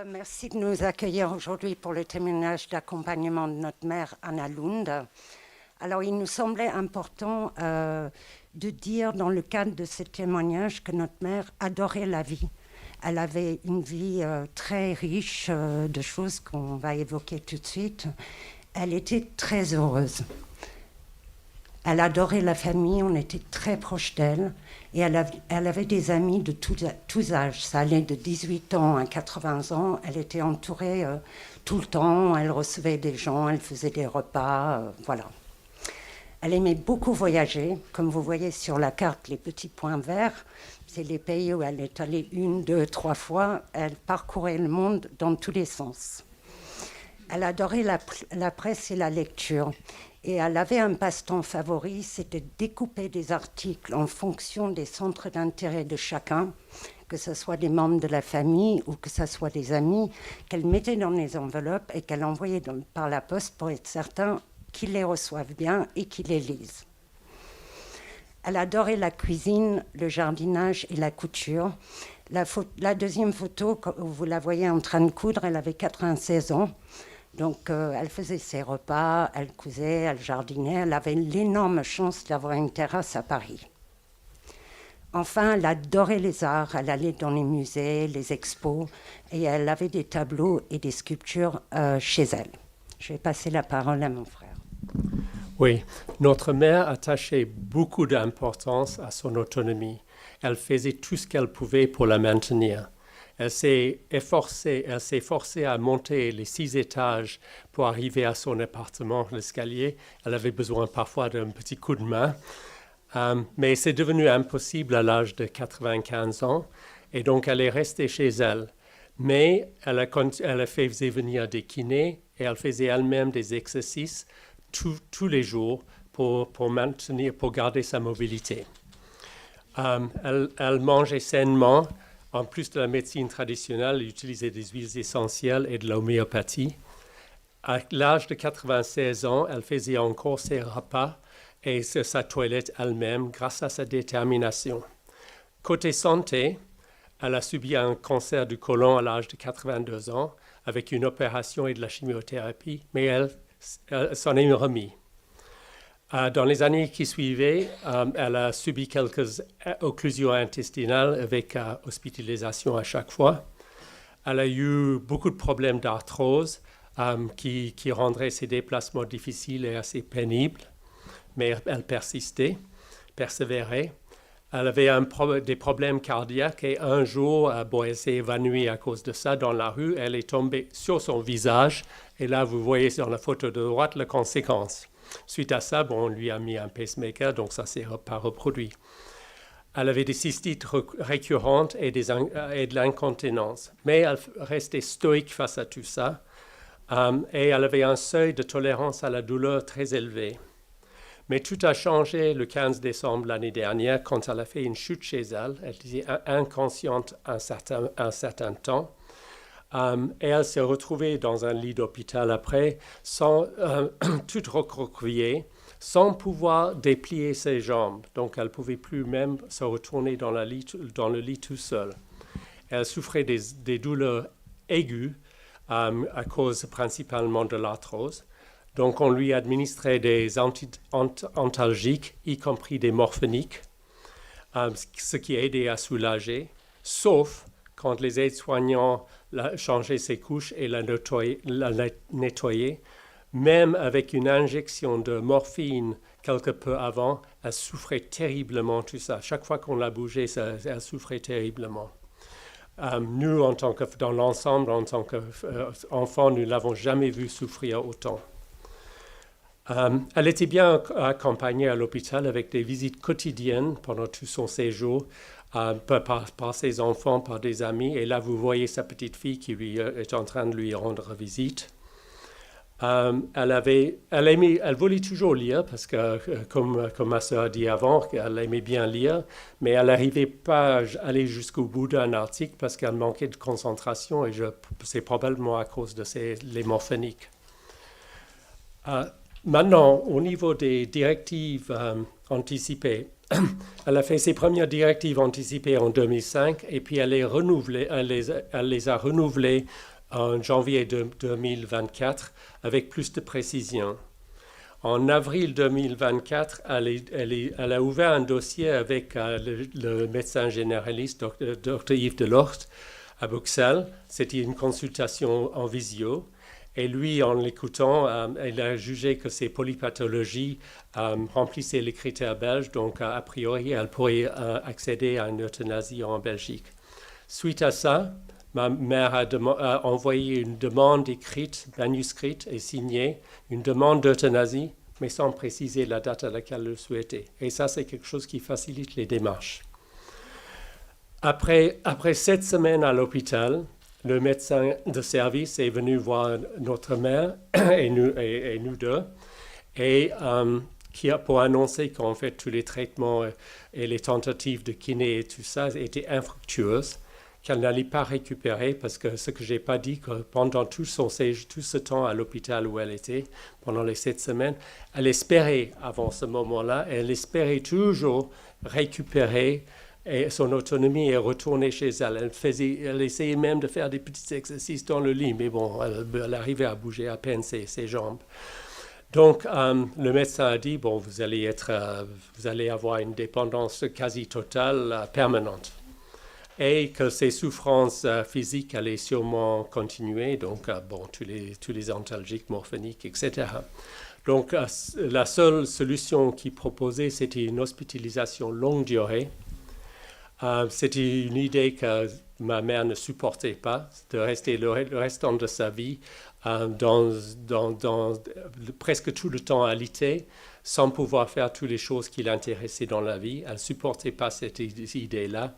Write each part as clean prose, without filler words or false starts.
Merci de nous accueillir aujourd'hui pour le témoignage d'accompagnement de notre mère Anna Lund. Alors, il nous semblait important de dire dans le cadre de ce témoignage que notre mère adorait la vie. Elle avait une vie très riche de choses qu'on va évoquer tout de suite. Elle était très heureuse. Elle adorait la famille, on était très proches d'elle. Et elle avait des amis de tous âges. Ça allait de 18 ans à 80 ans. Elle était entourée tout le temps. Elle recevait des gens, elle faisait des repas. Voilà. Elle aimait beaucoup voyager. Comme vous voyez sur la carte, les petits points verts, c'est les pays où elle est allée 1, 2, 3 fois. Elle parcourait le monde dans tous les sens. Elle adorait la presse et la lecture. Et elle avait un passe-temps favori, c'était de découper des articles en fonction des centres d'intérêt de chacun, que ce soit des membres de la famille ou que ce soit des amis, qu'elle mettait dans les enveloppes et qu'elle envoyait par la poste pour être certain qu'ils les reçoivent bien et qu'ils les lisent. Elle adorait la cuisine, le jardinage et la couture. La deuxième photo, où vous la voyez en train de coudre, elle avait 96 ans. Donc, elle faisait ses repas, elle cousait, elle jardinait. Elle avait l'énorme chance d'avoir une terrasse à Paris. Enfin, elle adorait les arts. Elle allait dans les musées, les expos, et elle avait des tableaux et des sculptures chez elle. Je vais passer la parole à mon frère. Oui, notre mère attachait beaucoup d'importance à son autonomie. Elle faisait tout ce qu'elle pouvait pour la maintenir. Elle s'est forcée à monter les 6 étages pour arriver à son appartement, l'escalier. Elle avait besoin parfois d'un petit coup de main. Mais c'est devenu impossible à l'âge de 95 ans. Et donc, elle est restée chez elle. Mais elle faisait venir des kinés et elle faisait elle-même des exercices tous les jours pour garder sa mobilité. Elle mangeait sainement. En plus de la médecine traditionnelle, elle utilisait des huiles essentielles et de l'homéopathie. À l'âge de 96 ans, elle faisait encore ses repas et sa toilette elle-même grâce à sa détermination. Côté santé, elle a subi un cancer du côlon à l'âge de 82 ans avec une opération et de la chimiothérapie, mais elle s'en est remise. Dans les années qui suivaient, elle a subi quelques occlusions intestinales avec hospitalisation à chaque fois. Elle a eu beaucoup de problèmes d'arthrose qui rendraient ses déplacements difficiles et assez pénibles, mais elle persévérait. Elle avait des problèmes cardiaques et un jour, elle s'est évanouie à cause de ça dans la rue. Elle est tombée sur son visage et là, vous voyez sur la photo de droite la conséquence. Suite à ça, on lui a mis un pacemaker, donc ça ne s'est pas reproduit. Elle avait des cystites récurrentes et de l'incontinence, mais elle restait stoïque face à tout ça et elle avait un seuil de tolérance à la douleur très élevé. Mais tout a changé le 15 décembre l'année dernière quand elle a fait une chute chez elle. Elle était inconsciente un certain temps. Et elle s'est retrouvée dans un lit d'hôpital après, toute recroquevillée, sans pouvoir déplier ses jambes. Donc, elle ne pouvait plus même se retourner dans le lit tout seul. Elle souffrait des douleurs aiguës à cause principalement de l'arthrose. Donc, on lui administrait des antalgiques, y compris des morphiniques, ce qui aidait à soulager, sauf quand les aides-soignants changeaient ses couches et la nettoyaient. Même avec une injection de morphine quelque peu avant, elle souffrait terriblement tout ça. Chaque fois qu'on la bougeait, elle souffrait terriblement. Nous, dans l'ensemble, en tant qu'enfants, nous ne l'avons jamais vue souffrir autant. Elle était bien accompagnée à l'hôpital avec des visites quotidiennes pendant tout son séjour par ses enfants, par des amis. Et là, vous voyez sa petite fille qui est en train de lui rendre visite. Elle voulait toujours lire parce que, comme ma sœur a dit avant, elle aimait bien lire, mais elle n'arrivait pas à aller jusqu'au bout d'un article parce qu'elle manquait de concentration et c'est probablement à cause de les morphiniques. Maintenant, au niveau des directives anticipée. Elle a fait ses premières directives anticipées en 2005 et puis elle les a renouvelées en janvier 2024 avec plus de précision. En avril 2024, elle a ouvert un dossier avec le médecin généraliste, Dr. Yves Delort, à Bruxelles. C'était une consultation en visio. Et lui, en l'écoutant, il a jugé que ces polypathologies remplissaient les critères belges. Donc, a priori, elle pourrait accéder à une euthanasie en Belgique. Suite à ça, ma mère a envoyé une demande écrite, manuscrite et signée, une demande d'euthanasie, mais sans préciser la date à laquelle elle le souhaitait. Et ça, c'est quelque chose qui facilite les démarches. Après 7 semaines à l'hôpital, le médecin de service est venu voir notre mère et nous deux, et pour annoncer qu'en fait tous les traitements et les tentatives de kiné et tout ça étaient infructueuses, qu'elle n'allait pas récupérer, parce que ce que je n'ai pas dit, que pendant tout ce temps à l'hôpital où elle était, pendant les 7 semaines, elle espérait, avant ce moment-là, elle espérait toujours récupérer et son autonomie et retourner chez elle. Elle essayait même de faire des petits exercices dans le lit, mais bon, elle arrivait à bouger à peine ses jambes. Donc, le médecin a dit, bon, vous allez avoir une dépendance quasi totale, permanente. Et que ses souffrances physiques allaient sûrement continuer, donc, tous les antalgiques, morphiniques, etc. Donc, la seule solution qu'il proposait, c'était une hospitalisation longue durée. C'était une idée que ma mère ne supportait pas, de rester le restant de sa vie presque tout le temps alité, sans pouvoir faire toutes les choses qui l'intéressaient dans la vie. Elle ne supportait pas cette idée-là.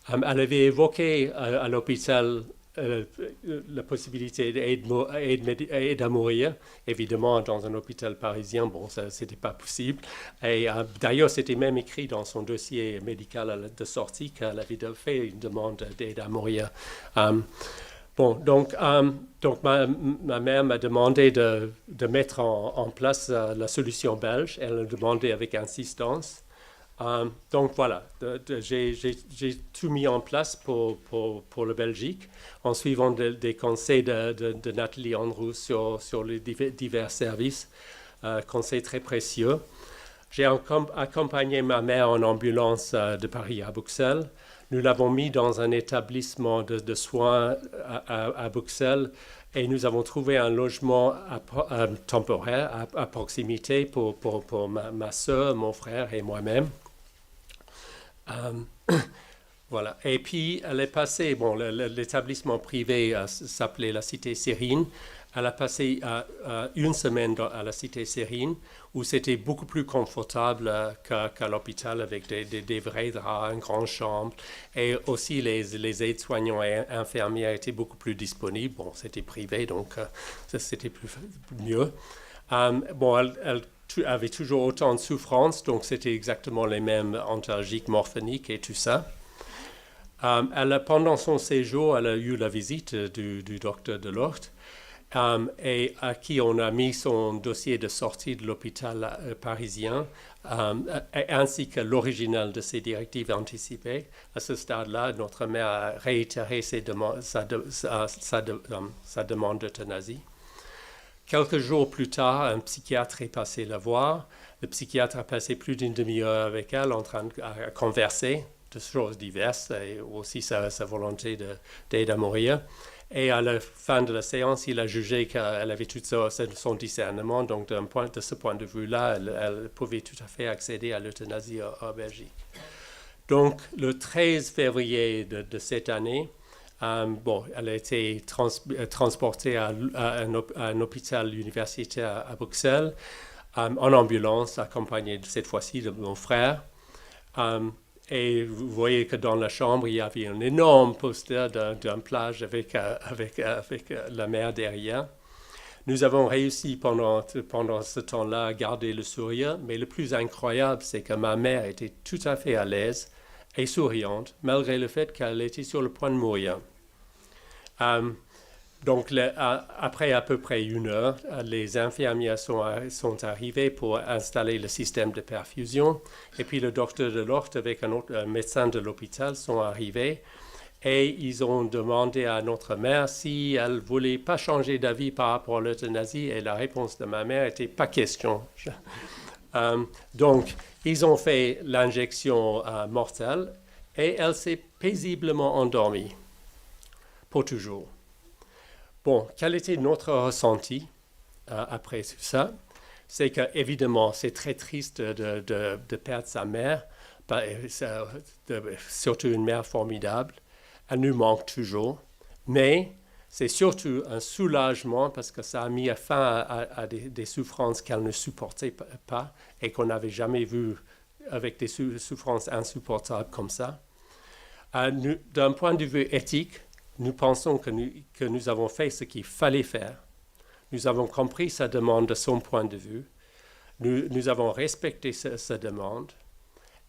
Elle avait évoqué à l'hôpital la possibilité d'aide à mourir. Évidemment, dans un hôpital parisien, bon, ça, c'était pas possible. Et d'ailleurs, c'était même écrit dans son dossier médical de sortie qu'elle avait fait une demande d'aide à mourir. Donc ma mère m'a demandé de mettre en place la solution belge. Elle l'a demandé avec insistance. Donc voilà, j'ai tout mis en place pour la Belgique en suivant des conseils de Nathalie Andrews sur les divers services, conseils très précieux. J'ai accompagné ma mère en ambulance de Paris à Bruxelles. Nous l'avons mis dans un établissement de soins à Bruxelles et nous avons trouvé un logement temporaire à proximité pour ma soeur, mon frère et moi-même. Voilà. Et puis, elle est passée, bon, l'établissement privé s'appelait la Cité Sérine. Elle a passé une semaine à la Cité Sérine, où c'était beaucoup plus confortable qu'à l'hôpital, avec des vrais draps, une grande chambre. Et aussi, les aides-soignants et infirmières étaient beaucoup plus disponibles. Bon, c'était privé, donc c'était mieux. Elle avait toujours autant de souffrance, donc c'était exactement les mêmes antalgiques, morphiniques et tout ça. Pendant son séjour, elle a eu la visite du docteur Delort, et à qui on a mis son dossier de sortie de l'hôpital parisien, ainsi que l'original de ses directives anticipées. À ce stade-là, notre mère a réitéré sa demande d'euthanasie. Quelques jours plus tard, un psychiatre est passé la voir. Le psychiatre a passé plus d'une demi-heure avec elle en train de converser de choses diverses et aussi sa volonté d'aide à mourir. Et à la fin de la séance, il a jugé qu'elle avait tout son discernement. Donc, de ce point de vue-là, elle pouvait tout à fait accéder à l'euthanasie en Belgique. Donc, le 13 février de cette année, elle a été transportée à un hôpital universitaire à Bruxelles en ambulance, accompagnée cette fois-ci de mon frère. Et vous voyez que dans la chambre, il y avait un énorme poster d'une plage avec la mer derrière. Nous avons réussi pendant ce temps-là à garder le sourire, mais le plus incroyable, c'est que ma mère était tout à fait à l'aise et souriante, malgré le fait qu'elle était sur le point de mourir. Donc, après à peu près 1 heure, les infirmières sont arrivées pour installer le système de perfusion. Et puis, le docteur Delorte avec un autre médecin de l'hôpital sont arrivés. Et ils ont demandé à notre mère si elle ne voulait pas changer d'avis par rapport à l'euthanasie. Et la réponse de ma mère était « pas question ». Donc, ils ont fait l'injection mortelle et elle s'est paisiblement endormie pour toujours. Bon, quel était notre ressenti après tout ça? C'est qu'évidemment, c'est très triste de perdre sa mère, surtout une mère formidable. Elle nous manque toujours, mais c'est surtout un soulagement parce que ça a mis fin à des souffrances qu'elle ne supportait pas et qu'on n'avait jamais vues avec des souffrances insupportables comme ça. D'un point de vue éthique, nous pensons que nous avons fait ce qu'il fallait faire. Nous avons compris sa demande de son point de vue. Nous avons respecté sa demande.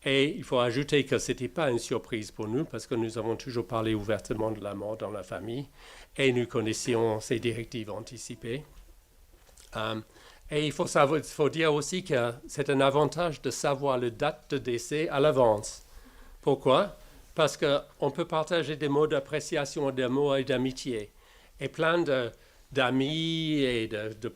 Et il faut ajouter que ce n'était pas une surprise pour nous parce que nous avons toujours parlé ouvertement de la mort dans la famille et nous connaissions ces directives anticipées. Et il faut dire aussi que c'est un avantage de savoir la date de décès à l'avance. Pourquoi? Parce qu'on peut partager des mots d'appréciation, d'amour et d'amitié. Et plein d'amis et de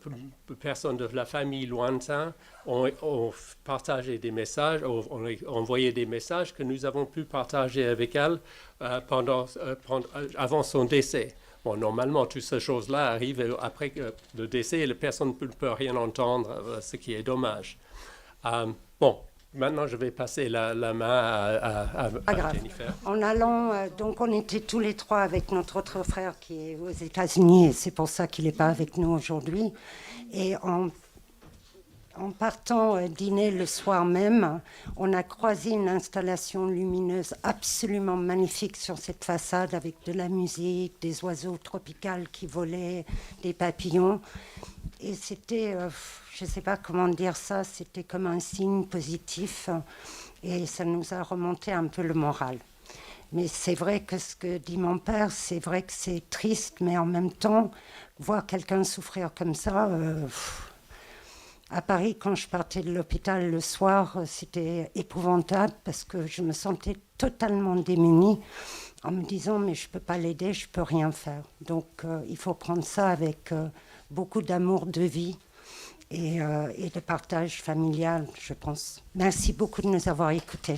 personnes de la famille lointaine ont partagé des messages, ont envoyé des messages que nous avons pu partager avec elle avant son décès. Bon, normalement, toutes ces choses-là arrivent après le décès et la personne ne peut rien entendre, ce qui est dommage. Bon, maintenant, je vais passer la main à Jennifer. En allant, donc on était tous les trois avec notre autre frère qui est aux États-Unis et c'est pour ça qu'il n'est pas avec nous aujourd'hui. Et en partant dîner le soir même, on a croisé une installation lumineuse absolument magnifique sur cette façade avec de la musique, des oiseaux tropicaux qui volaient, des papillons. Et c'était, je ne sais pas comment dire ça, c'était comme un signe positif et ça nous a remonté un peu le moral. Mais c'est vrai que ce que dit mon père, c'est vrai que c'est triste, mais en même temps, voir quelqu'un souffrir comme ça... À Paris, quand je partais de l'hôpital le soir, c'était épouvantable parce que je me sentais totalement démunie en me disant « mais je ne peux pas l'aider, je ne peux rien faire ». Donc il faut prendre ça avec beaucoup d'amour de vie et de partage familial, je pense. Merci beaucoup de nous avoir écoutés.